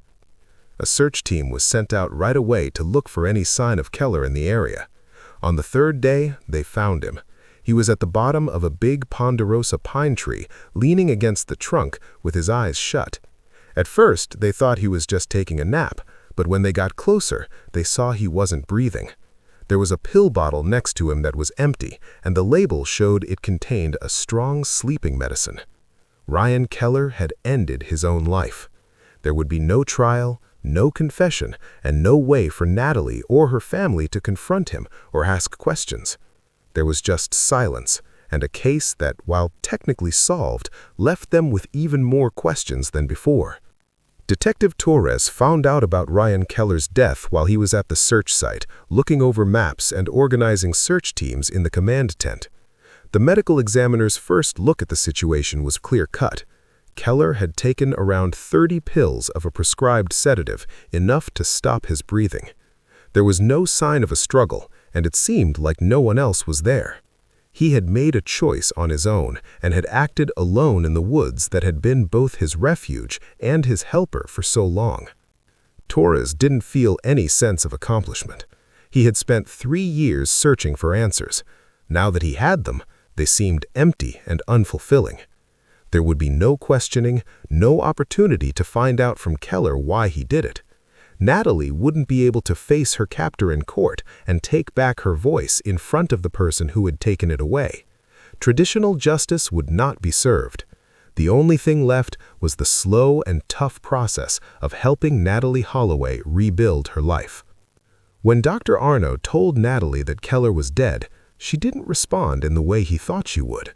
A search team was sent out right away to look for any sign of Keller in the area. On the 3rd day, they found him. He was at the bottom of a big ponderosa pine tree, leaning against the trunk with his eyes shut. At first, they thought he was just taking a nap, but when they got closer, they saw he wasn't breathing. There was a pill bottle next to him that was empty, and the label showed it contained a strong sleeping medicine. Ryan Keller had ended his own life. There would be no trial, no confession, and no way for Natalie or her family to confront him or ask questions. There was just silence, and a case that, while technically solved, left them with even more questions than before. Detective Torres found out about Ryan Keller's death while he was at the search site, looking over maps and organizing search teams in the command tent. The medical examiner's first look at the situation was clear-cut. Keller had taken around 30 pills of a prescribed sedative, enough to stop his breathing. There was no sign of a struggle, and it seemed like no one else was there. He had made a choice on his own and had acted alone in the woods that had been both his refuge and his helper for so long. Torres didn't feel any sense of accomplishment. He had spent 3 years searching for answers. Now that he had them, they seemed empty and unfulfilling. There would be no questioning, no opportunity to find out from Keller why he did it. Natalie wouldn't be able to face her captor in court and take back her voice in front of the person who had taken it away. Traditional justice would not be served. The only thing left was the slow and tough process of helping Natalie Holloway rebuild her life. When Dr. Arno told Natalie that Keller was dead, she didn't respond in the way he thought she would.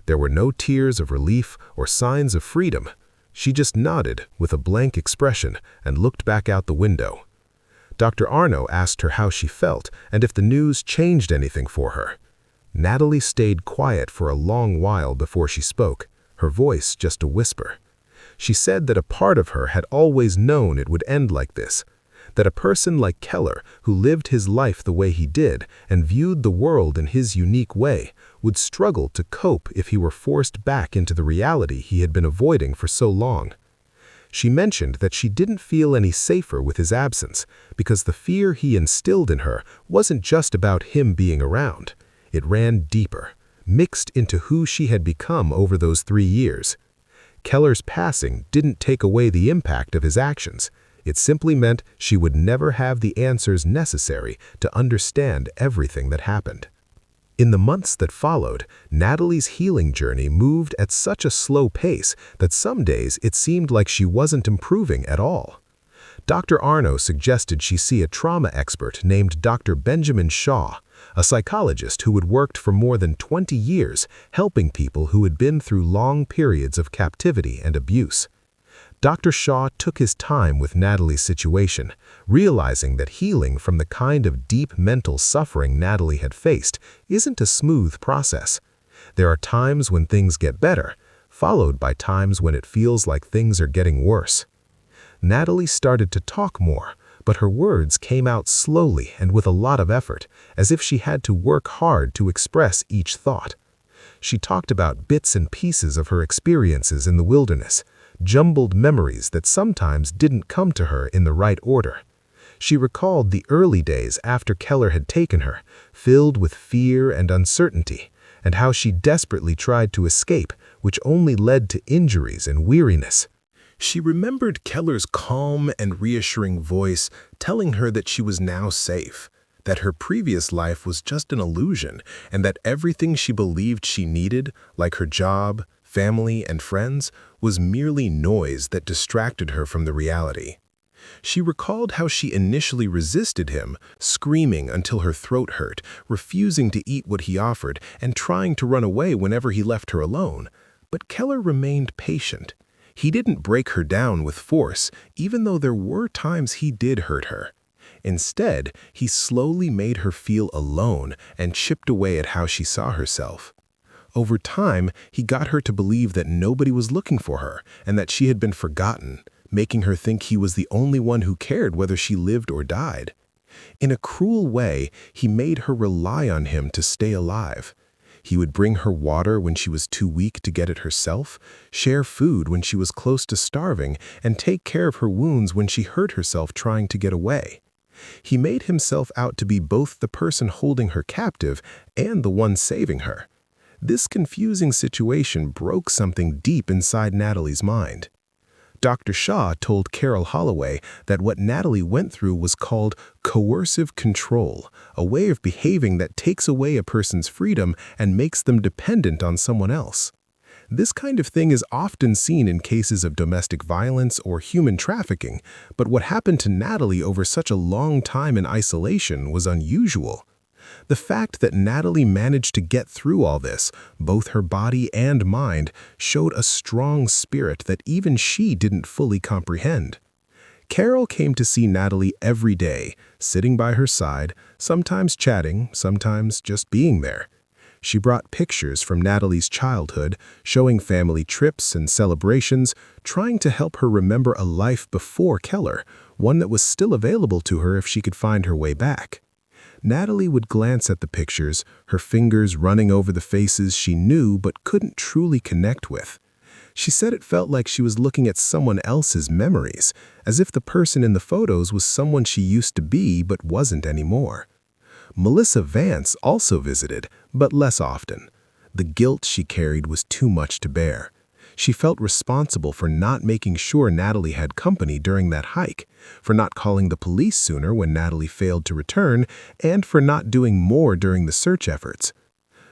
There were no tears of relief or signs of freedom. She just nodded with a blank expression and looked back out the window. Dr. Arno asked her how she felt and if the news changed anything for her. Natalie stayed quiet for a long while before she spoke, her voice just a whisper. She said that a part of her had always known it would end like this, that a person like Keller, who lived his life the way he did and viewed the world in his unique way, would struggle to cope if he were forced back into the reality he had been avoiding for so long. She mentioned that she didn't feel any safer with his absence because the fear he instilled in her wasn't just about him being around. It ran deeper, mixed into who she had become over those 3 years. Keller's passing didn't take away the impact of his actions. It simply meant she would never have the answers necessary to understand everything that happened. In the months that followed, Natalie's healing journey moved at such a slow pace that some days it seemed like she wasn't improving at all. Dr. Arno suggested she see a trauma expert named Dr. Benjamin Shaw, a psychologist who had worked for more than 20 years helping people who had been through long periods of captivity and abuse. Dr. Shaw took his time with Natalie's situation, realizing that healing from the kind of deep mental suffering Natalie had faced isn't a smooth process. There are times when things get better, followed by times when it feels like things are getting worse. Natalie started to talk more, but her words came out slowly and with a lot of effort, as if she had to work hard to express each thought. She talked about bits and pieces of her experiences in the wilderness, jumbled memories that sometimes didn't come to her in the right order. She recalled the early days after Keller had taken her, filled with fear and uncertainty, and how she desperately tried to escape, which only led to injuries and weariness. She remembered Keller's calm and reassuring voice telling her that she was now safe, that her previous life was just an illusion, and that everything she believed she needed, like her job, family, and friends, was merely noise that distracted her from the reality. She recalled how she initially resisted him, screaming until her throat hurt, refusing to eat what he offered, and trying to run away whenever he left her alone. But Keller remained patient. He didn't break her down with force, even though there were times he did hurt her. Instead, he slowly made her feel alone and chipped away at how she saw herself. Over time, he got her to believe that nobody was looking for her and that she had been forgotten, making her think he was the only one who cared whether she lived or died. In a cruel way, he made her rely on him to stay alive. He would bring her water when she was too weak to get it herself, share food when she was close to starving, and take care of her wounds when she hurt herself trying to get away. He made himself out to be both the person holding her captive and the one saving her. This confusing situation broke something deep inside Natalie's mind. Dr. Shaw told Carol Holloway that what Natalie went through was called coercive control, a way of behaving that takes away a person's freedom and makes them dependent on someone else. This kind of thing is often seen in cases of domestic violence or human trafficking, but what happened to Natalie over such a long time in isolation was unusual. The fact that Natalie managed to get through all this, both her body and mind, showed a strong spirit that even she didn't fully comprehend. Carol came to see Natalie every day, sitting by her side, sometimes chatting, sometimes just being there. She brought pictures from Natalie's childhood, showing family trips and celebrations, trying to help her remember a life before Keller, one that was still available to her if she could find her way back. Natalie would glance at the pictures, her fingers running over the faces she knew but couldn't truly connect with. She said it felt like she was looking at someone else's memories, as if the person in the photos was someone she used to be but wasn't anymore. Melissa Vance also visited, but less often. The guilt she carried was too much to bear. She felt responsible for not making sure Natalie had company during that hike, for not calling the police sooner when Natalie failed to return, and for not doing more during the search efforts.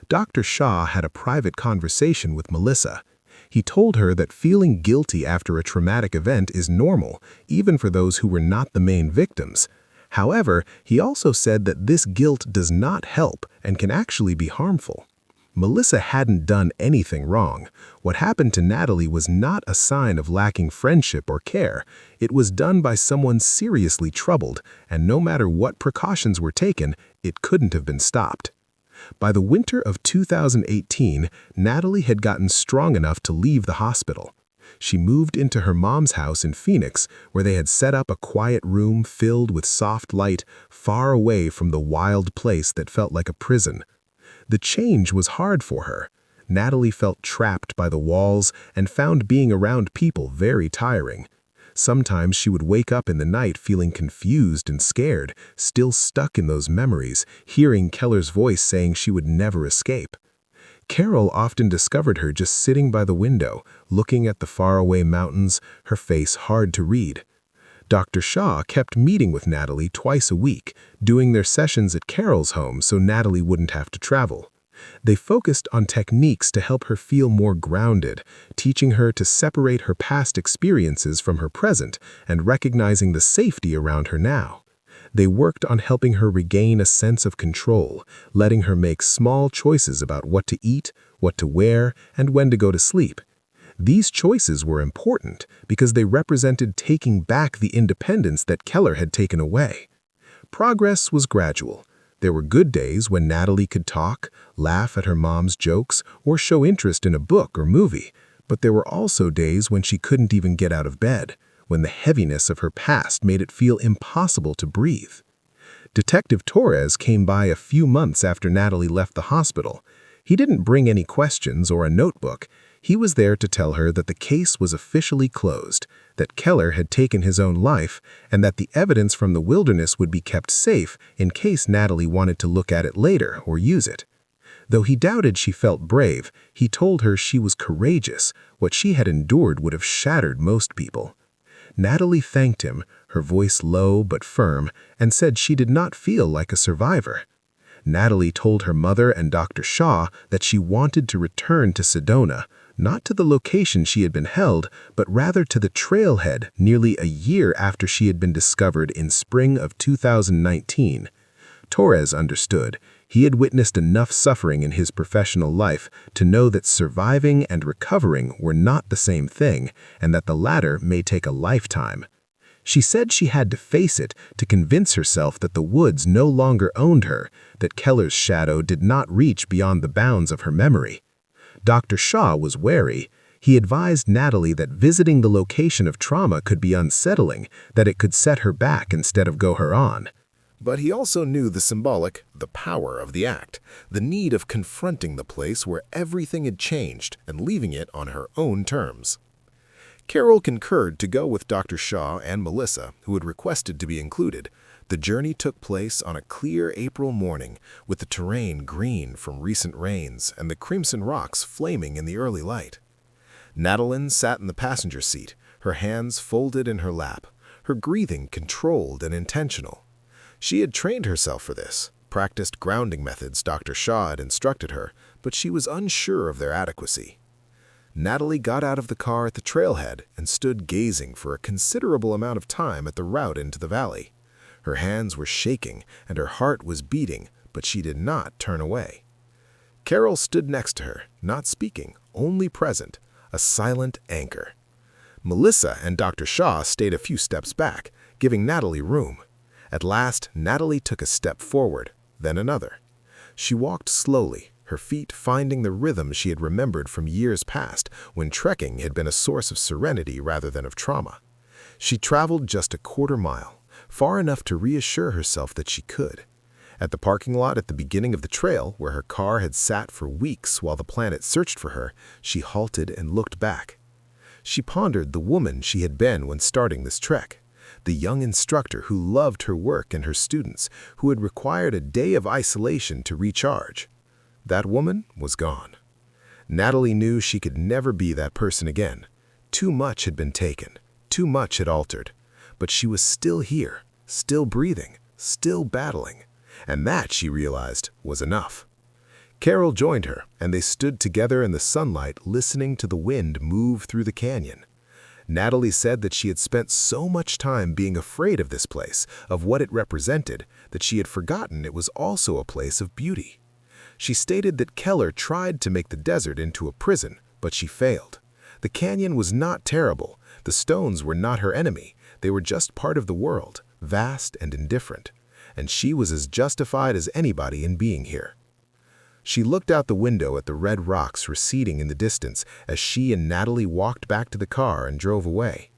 Dr. Shaw had a private conversation with Melissa. He told her that feeling guilty after a traumatic event is normal, even for those who were not the main victims. However, he also said that this guilt does not help and can actually be harmful. Melissa hadn't done anything wrong. What happened to Natalie was not a sign of lacking friendship or care. It was done by someone seriously troubled, and no matter what precautions were taken, it couldn't have been stopped. By the winter of 2018, Natalie had gotten strong enough to leave the hospital. She moved into her mom's house in Phoenix, where they had set up a quiet room filled with soft light, far away from the wild place that felt like a prison. The change was hard for her. Natalie felt trapped by the walls and found being around people very tiring. Sometimes she would wake up in the night feeling confused and scared, still stuck in those memories, hearing Keller's voice saying she would never escape. Carol often discovered her just sitting by the window, looking at the faraway mountains, her face hard to read. Dr. Shaw kept meeting with Natalie twice a week, doing their sessions at Carol's home so Natalie wouldn't have to travel. They focused on techniques to help her feel more grounded, teaching her to separate her past experiences from her present and recognizing the safety around her now. They worked on helping her regain a sense of control, letting her make small choices about what to eat, what to wear, and when to go to sleep. These choices were important because they represented taking back the independence that Keller had taken away. Progress was gradual. There were good days when Natalie could talk, laugh at her mom's jokes, or show interest in a book or movie, but there were also days when she couldn't even get out of bed, when the heaviness of her past made it feel impossible to breathe. Detective Torres came by a few months after Natalie left the hospital. He didn't bring any questions or a notebook. He was there to tell her that the case was officially closed, that Keller had taken his own life, and that the evidence from the wilderness would be kept safe in case Natalie wanted to look at it later or use it. Though he doubted she felt brave, he told her she was courageous. What she had endured would have shattered most people. Natalie thanked him, her voice low but firm, and said she did not feel like a survivor. Natalie told her mother and Dr. Shaw that she wanted to return to Sedona, not to the location she had been held, but rather to the trailhead nearly a year after she had been discovered in spring of 2019. Torres understood. He had witnessed enough suffering in his professional life to know that surviving and recovering were not the same thing, and that the latter may take a lifetime. She said she had to face it to convince herself that the woods no longer owned her, that Keller's shadow did not reach beyond the bounds of her memory. Dr. Shaw was wary. He advised Natalie that visiting the location of trauma could be unsettling, that it could set her back instead of go her on. But he also knew the symbolic, the power of the act, the need of confronting the place where everything had changed and leaving it on her own terms. Carol concurred to go with Dr. Shaw and Melissa, who had requested to be included. The journey took place on a clear April morning, with the terrain green from recent rains and the crimson rocks flaming in the early light. Natalie sat in the passenger seat, her hands folded in her lap, her breathing controlled and intentional. She had trained herself for this, practiced grounding methods Dr. Shaw had instructed her, but she was unsure of their adequacy. Natalie got out of the car at the trailhead and stood gazing for a considerable amount of time at the route into the valley. Her hands were shaking and her heart was beating, but she did not turn away. Carol stood next to her, not speaking, only present, a silent anchor. Melissa and Dr. Shaw stayed a few steps back, giving Natalie room. At last, Natalie took a step forward, then another. She walked slowly, her feet finding the rhythm she had remembered from years past when trekking had been a source of serenity rather than of trauma. She traveled just a quarter mile, far enough to reassure herself that she could. At the parking lot at the beginning of the trail, where her car had sat for weeks while the planet searched for her, she halted and looked back. She pondered the woman she had been when starting this trek, the young instructor who loved her work and her students, who had required a day of isolation to recharge. That woman was gone. Natalie knew she could never be that person again. Too much had been taken, too much had altered, but she was still here, still breathing, still battling, and that, she realized, was enough. Carol joined her, and they stood together in the sunlight listening to the wind move through the canyon. Natalie said that she had spent so much time being afraid of this place, of what it represented, that she had forgotten it was also a place of beauty. She stated that Keller tried to make the desert into a prison, but she failed. The canyon was not terrible. The stones were not her enemy. They were just part of the world, vast and indifferent. And she was as justified as anybody in being here. She looked out the window at the red rocks receding in the distance as she and Natalie walked back to the car and drove away.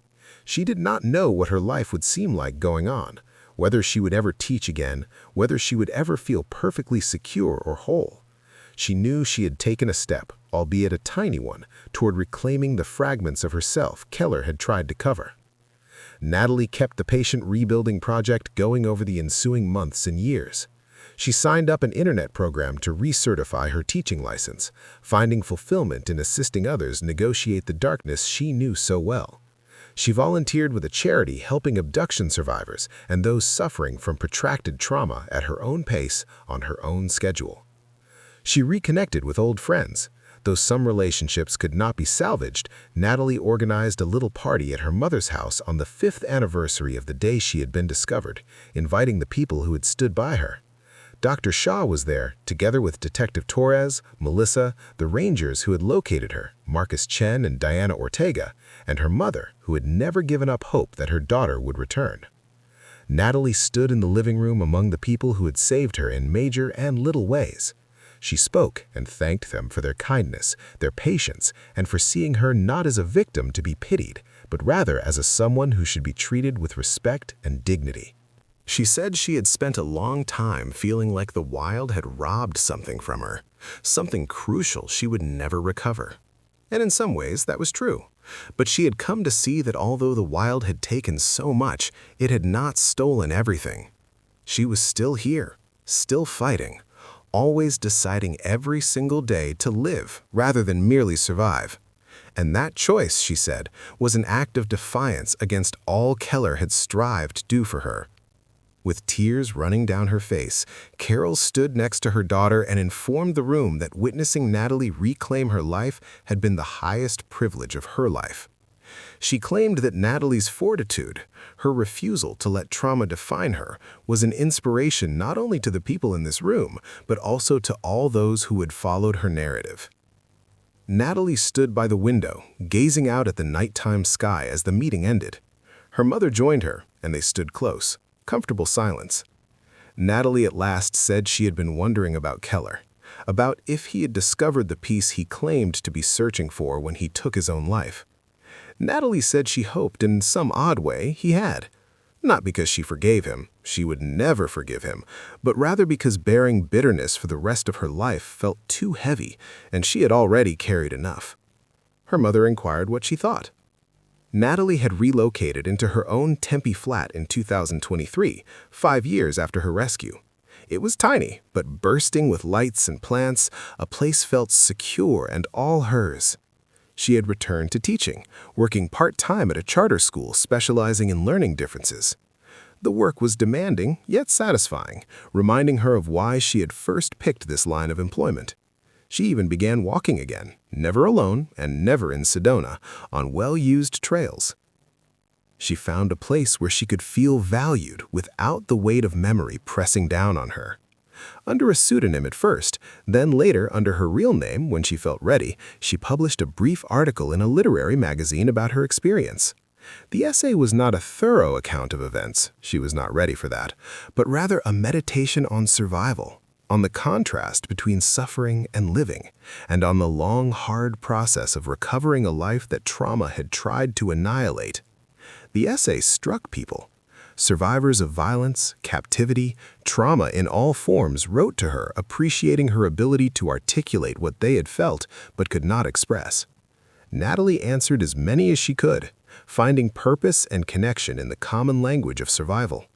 She did not know what her life would seem like going on, whether she would ever teach again, whether she would ever feel perfectly secure or whole. She knew she had taken a step, albeit a tiny one, toward reclaiming the fragments of herself Keller had tried to cover. Natalie kept the patient rebuilding project going over the ensuing months and years. She signed up an internet program to recertify her teaching license, finding fulfillment in assisting others negotiate the darkness she knew so well. She volunteered with a charity helping abduction survivors and those suffering from protracted trauma at her own pace on her own schedule. She reconnected with old friends. Though some relationships could not be salvaged, Natalie organized a little party at her mother's house on the 5th anniversary of the day she had been discovered, inviting the people who had stood by her. Dr. Shaw was there, together with Detective Torres, Melissa, the rangers who had located her, Marcus Chen and Diana Ortega, and her mother, who had never given up hope that her daughter would return. Natalie stood in the living room among the people who had saved her in major and little ways. She spoke and thanked them for their kindness, their patience, and for seeing her not as a victim to be pitied, but rather as someone who should be treated with respect and dignity. She said she had spent a long time feeling like the wild had robbed something from her, something crucial she would never recover. And in some ways, that was true. But she had come to see that although the wild had taken so much, it had not stolen everything. She was still here, still fighting, always deciding every single day to live rather than merely survive. And that choice, she said, was an act of defiance against all Keller had strived to do for her. With tears running down her face, Carol stood next to her daughter and informed the room that witnessing Natalie reclaim her life had been the highest privilege of her life. She claimed that Natalie's fortitude, her refusal to let trauma define her, was an inspiration not only to the people in this room, but also to all those who had followed her narrative. Natalie stood by the window, gazing out at the nighttime sky as the meeting ended. Her mother joined her, and they stood close, comfortable silence. Natalie at last said she had been wondering about Keller, about if he had discovered the peace he claimed to be searching for when he took his own life. Natalie said she hoped in some odd way he had. Not because she forgave him, she would never forgive him, but rather because bearing bitterness for the rest of her life felt too heavy, and she had already carried enough. Her mother inquired what she thought. Natalie had relocated into her own Tempe flat in 2023, 5 years after her rescue. It was tiny, but bursting with lights and plants, a place felt secure and all hers. She had returned to teaching, working part-time at a charter school specializing in learning differences. The work was demanding, yet satisfying, reminding her of why she had first picked this line of employment. She even began walking again, never alone and never in Sedona, on well-used trails. She found a place where she could feel valued without the weight of memory pressing down on her. Under a pseudonym at first, then later under her real name when she felt ready, she published a brief article in a literary magazine about her experience. The essay was not a thorough account of events, she was not ready for that, but rather a meditation on survival, on the contrast between suffering and living, and on the long, hard process of recovering a life that trauma had tried to annihilate. The essay struck people. Survivors of violence, captivity, trauma in all forms wrote to her appreciating her ability to articulate what they had felt but could not express. Natalie answered as many as she could, finding purpose and connection in the common language of survival.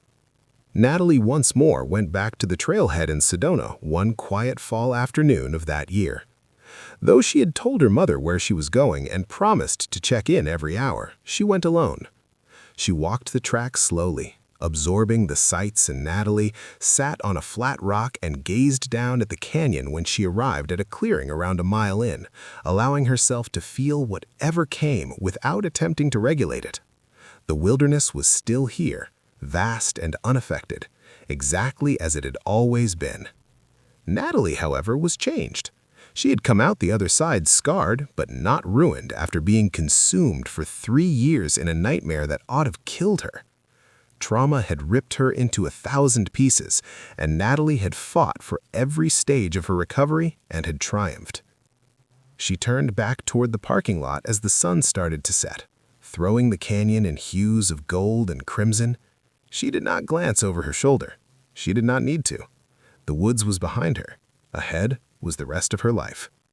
Natalie once more went back to the trailhead in Sedona one quiet fall afternoon of that year. Though she had told her mother where she was going and promised to check in every hour, she went alone. She walked the track slowly, absorbing the sights, and Natalie sat on a flat rock and gazed down at the canyon when she arrived at a clearing around a mile in, allowing herself to feel whatever came without attempting to regulate it. The wilderness was still here, vast and unaffected, exactly as it had always been. Natalie, however, was changed. She had come out the other side scarred, but not ruined after being consumed for 3 years in a nightmare that ought to have killed her. Trauma had ripped her into 1,000 pieces, and Natalie had fought for every stage of her recovery and had triumphed. She turned back toward the parking lot as the sun started to set, throwing the canyon in hues of gold and crimson. She did not glance over her shoulder. She did not need to. The woods was behind her. Ahead was the rest of her life.